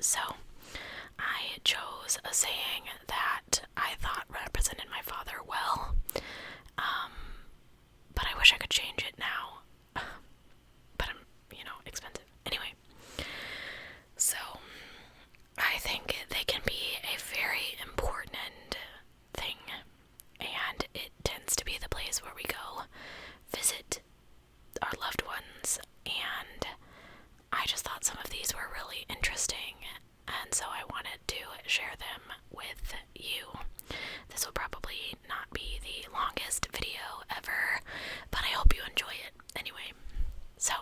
So I chose a saying that I thought represented my father well, but I wish I could change it now. But I'm, expensive. Anyway, so I think they can be a very important thing, and it tends to be the place where we go visit our loved ones, and I just thought some of these were really interesting, and so I wanted to share them with you. This will probably not be the longest video ever, but I hope you enjoy it anyway. So,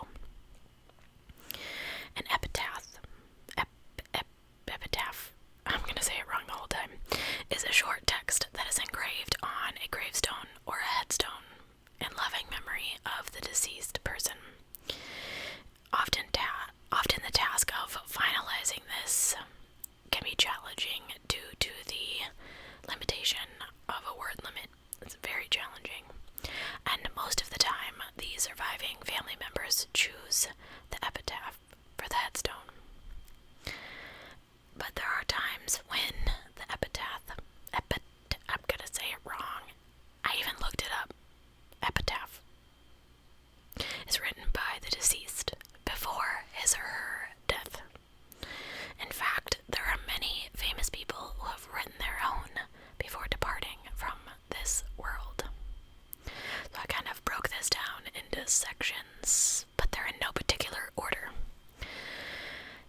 an epitaph, I'm gonna say it wrong the whole time, is a short text that is engraved on a gravestone or a headstone in loving memory of the deceased person. Often the task of finalizing this can be challenging due to the limitation of a word limit. It's very challenging. And most of the time, the surviving family members choose the epitaph for the headstone. But there are times when the I'm gonna say it wrong. I even looked it up. Epitaph is written by the deceased before his or her death. In fact, there are many famous people who have written their own before departing from this world. So I kind of broke this down into sections, but they're in no particular order.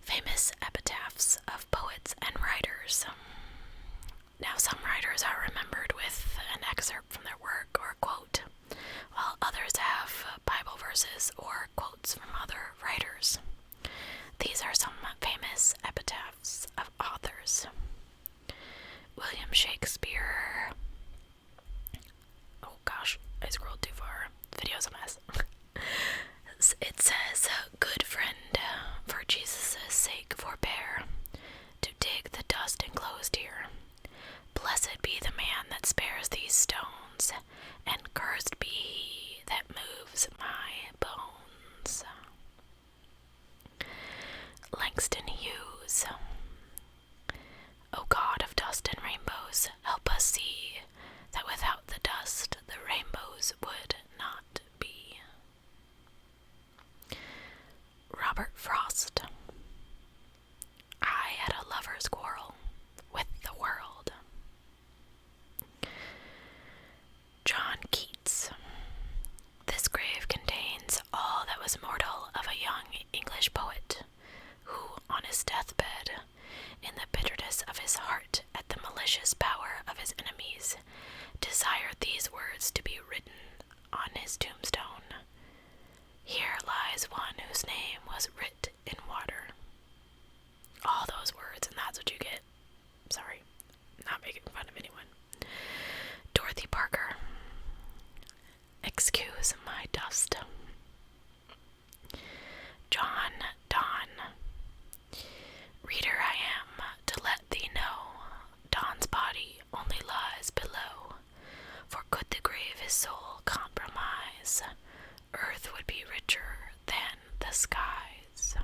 Famous epitaphs of poets and writers. Now, some writers are remembered with an excerpt from their work or a quote, while others have Bible verses or quotes from other writers. These are some famous epitaphs of authors. William Shakespeare. Oh gosh, I scrolled too far. The video's a mess. It says, "Good friend, for Jesus' sake forbear to dig the dust enclosed here. Blessed be the man that spares these stones, and cursed be he that moves my bones." Langston Hughes. O God of dust and rainbows, help us see that without the dust the rainbows would not be. Robert Frost. I had a lover's quarrel with the world. John Keats. This grave contains all that was mortal of a young English poet, who, on his deathbed, in the bitterness of his heart at the malicious power of his enemies, desired these words to be written on his tombstone: "Here lies one whose name was writ in water." All those words, and that's what you get. Sorry, not making fun of anyone. Dorothy Parker. Excuse my dust. John Donne. Reader, I am to let thee know, Donne's body only lies below, for could the grave his soul compromise, earth would be richer than the skies.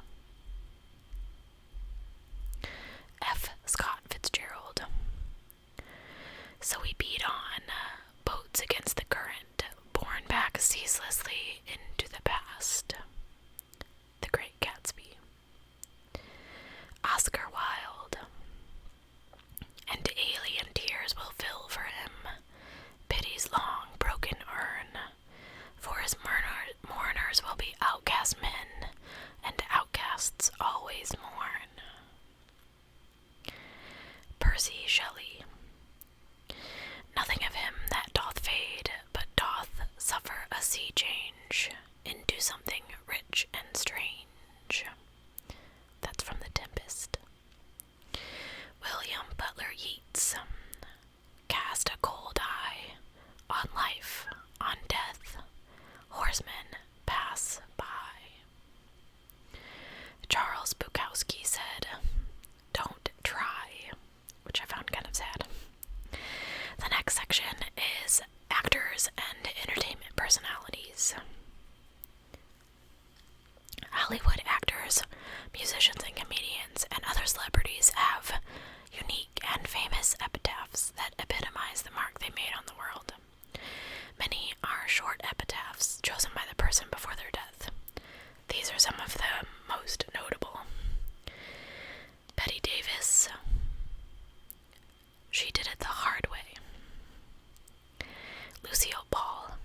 Betty Davis. She did it the hard way. Lucille Ball.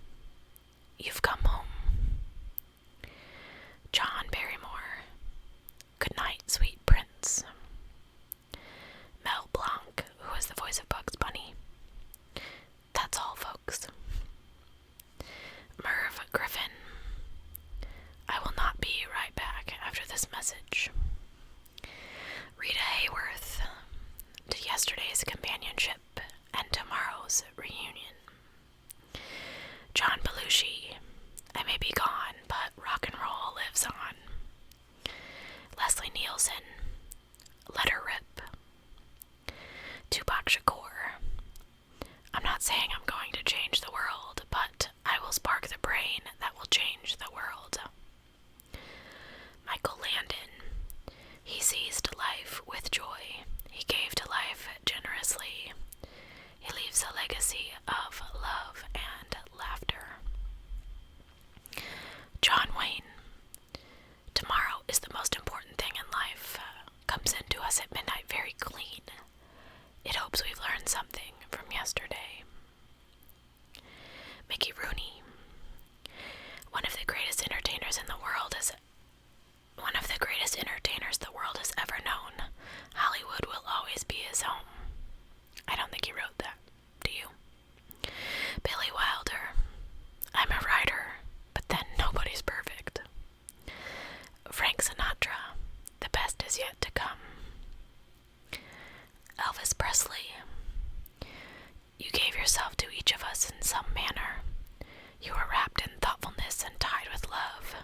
You've come home. John Barrymore. Good night, sweet prince. Mel Blanc, who is the voice of Bugs Bunny. That's all, folks. Merv Griffin. I will not be right back after this message. Rita Hayworth. To yesterday's companionship and tomorrow's reunion. John Belushi. I may be gone, but rock and roll lives on. Leslie Nielsen. Let her rip. Tupac Shakur. I'm not saying I'm going to change the world, but I will spark the brain that will change the world. Michael Landon. He seized life with joy. He gave to life generously. He leaves a legacy of love and laughter. John Wayne. Tomorrow is the most important thing in life. Comes into us at midnight very clean. It hopes we've learned something from yesterday. Mickey Rooney. One of the greatest entertainers the world has ever known. Hollywood will always be his home. I don't think he wrote that. Do you? Billy Wilder. I'm a writer, but then nobody's perfect. Frank Sinatra. The best is yet to come. Elvis Presley. You gave yourself to each of us in some manner. You were wrapped in thoughtfulness and tied with love.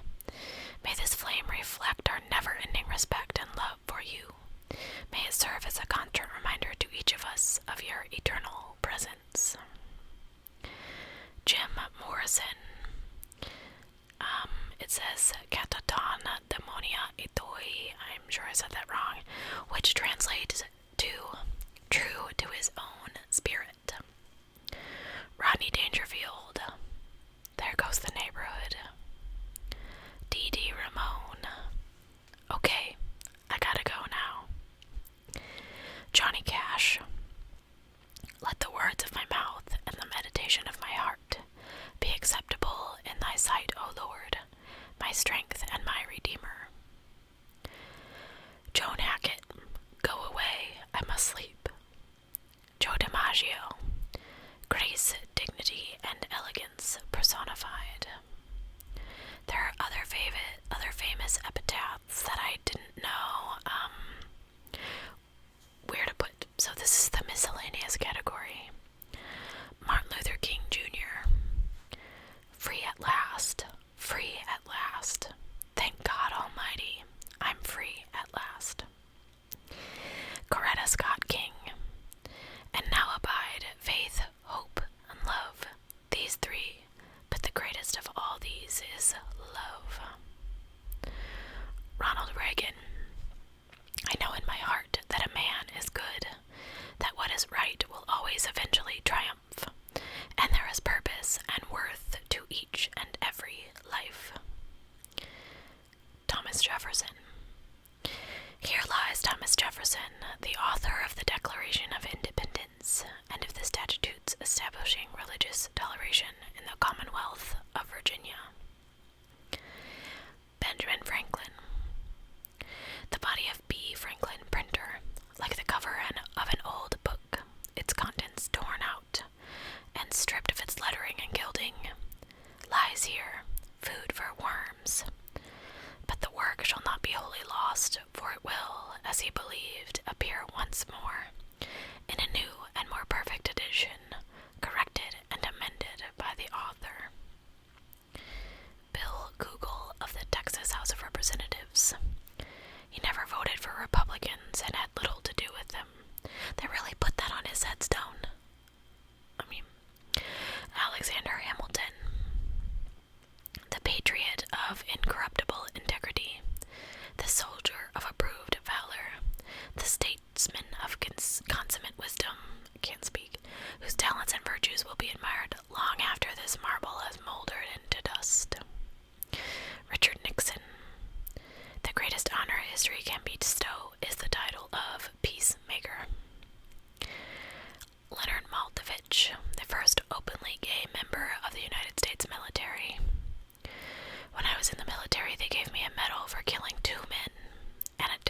May this flame reflect our never-ending respect and love for you. May it serve as a constant reminder to each of us of your eternal presence. Jim Morrison. It says, Kataton Demonia Itoi, I'm sure I said that wrong, which translates to true to his own spirit. Rodney Dangerfield. There goes the neighborhood. Dee Dee Ramone. Okay, I gotta go now. Johnny Cash. Let the words of my mouth and the meditation of my heart be acceptable in thy sight, O Lord, my strength and my redeemer. Joan Hackett. Go away, I must sleep. Joe DiMaggio. Grace, dignity, and elegance personified. There are other famous epitaphs that I didn't know where to put. So this is the miscellaneous category. Martin Luther King Jr. Free at last. Free at last. Thank God Almighty, I'm free at last. Coretta Scott King. And now abide faith, hope, and love. These three, but the greatest of all these is love. Ronald Reagan.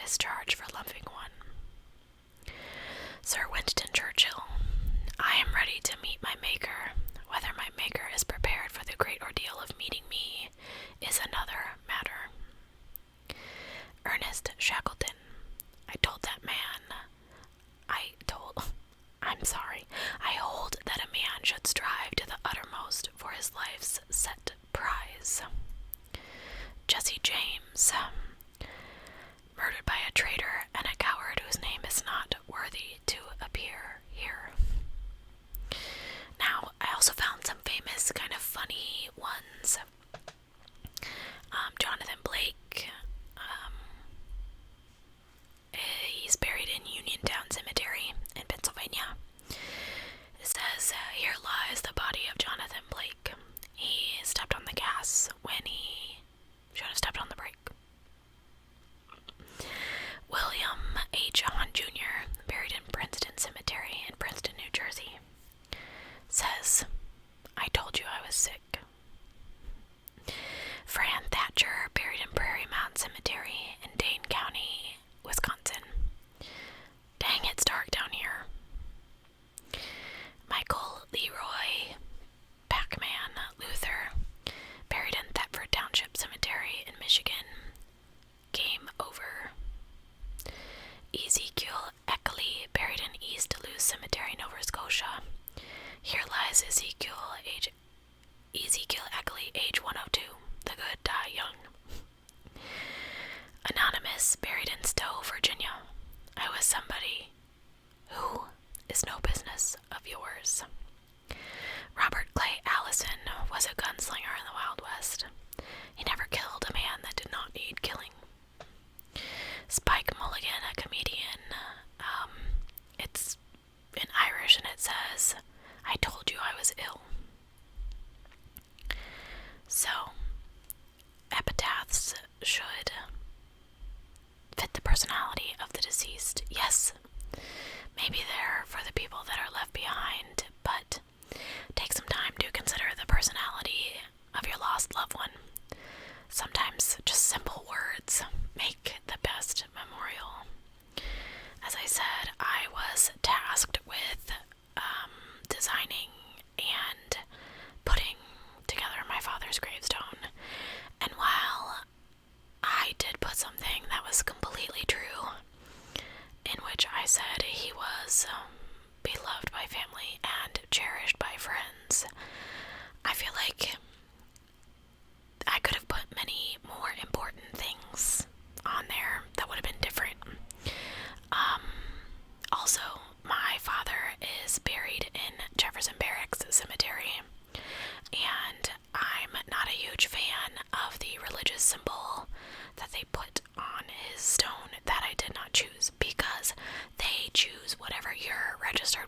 his charge for loving one. Sir Winston Churchill, I am ready to meet my Maker. Whether my Maker is prepared for the great ordeal of meeting me is another matter. Ernest Shackleton, I hold that a man should strive to the uttermost for his life's set prize. Jesse James, murdered by a traitor and a coward whose name is not worthy to appear here. Now, I also found some famous, kind of funny ones. Jonathan Blake, he's buried in Uniontown Cemetery in Pennsylvania. It says, here lies the body of Jonathan Blake. He stepped on the gas when he should have stepped on the brake. William H. Hunt Jr., buried in Princeton Cemetery in Princeton, New Jersey, says, I told you I was sick. Fran Thatcher, buried in Prairie Mound Cemetery in Dane County, Wisconsin. Dang, it's dark down here. Michael Leroy Pac-Man Luther, buried in Thetford Township Cemetery in Michigan. Game over. Ezekiel Eckley, buried in East Duluth Cemetery, Nova Scotia. Here lies Ezekiel Eckley, age 102. The good die young. Anonymous, buried in Stowe, Virginia. I was somebody who is no business of yours. Robert Clay Allison was a gunslinger in the Wild West. He never killed a man that did not need killing. Spike Mulligan, a comedian. It's in Irish and it says, I told you I was ill. So, epitaphs should fit the personality of the deceased. Yes, maybe they're for the people that are left behind, but take some time to consider the personality of your lost loved one. Sometimes just simple words make the best memorial. As I said, I was tasked with designing and putting together my father's gravestone. And while I did put something that was completely true, in which I said he was beloved by family and cherished by friends, I feel like I could have put many more important things on there that would have been different. Also, my father is buried in Jefferson Barracks Cemetery, and I'm not a huge fan of the religious symbol that they put on his stone that I did not choose, because they choose whatever your registered